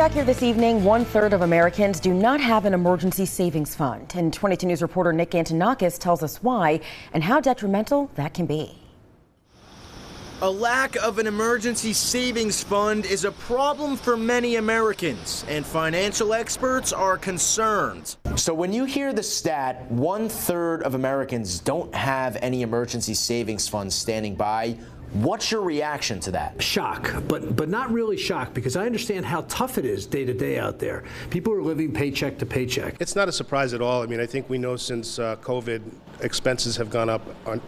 Back here this evening, 1/3 of Americans do not have an emergency savings fund. And 22 News reporter Nick Antonakis tells us why and how detrimental that can be. A lack of an emergency savings fund is a problem for many Americans, and financial experts are concerned. So when you hear the stat, 1/3 of Americans don't have any emergency savings funds standing by, what's your reaction to that? Shock, but not really shock, because I understand how tough it is day to day out there. People are living paycheck to paycheck. It's not a surprise at all. I mean, I think we know since COVID, expenses have gone up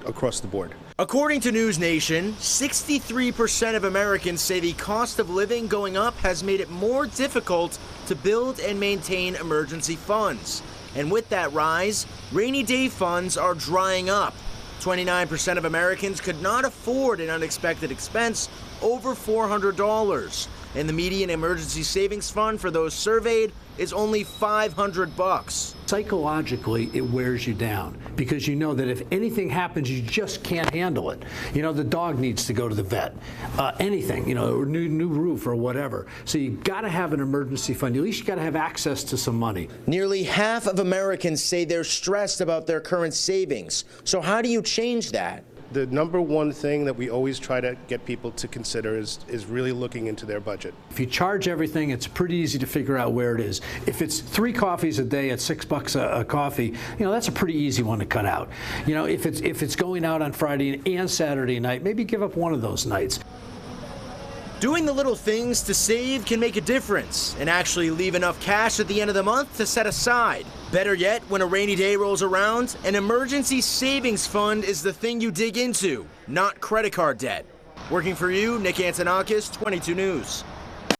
across the board. According to News Nation, 63% of Americans say the cost of living going up has made it more difficult to build and maintain emergency funds. And with that rise, rainy day funds are drying up. 29% of Americans could not afford an unexpected expense over $400. And the median emergency savings fund for those surveyed is only $500. Psychologically, it wears you down because you know that if anything happens, you just can't handle it. You know, the dog needs to go to the vet, anything, you know, new roof or whatever. So you got to have an emergency fund. At least you got to have access to some money. Nearly half of Americans say they're stressed about their current savings. So how do you change that? The number one thing that we always try to get people to consider is really looking into their budget. If you charge everything, it's pretty easy to figure out where it is. If it's 3 coffees a day at $6 a coffee, you know, that's a pretty easy one to cut out. You know, if it's going out on Friday and Saturday night, maybe give up one of those nights. Doing the little things to save can make a difference and actually leave enough cash at the end of the month to set aside. Better yet, when a rainy day rolls around, an emergency savings fund is the thing you dig into, not credit card debt. Working for you, Nick Antonakis, 22 News.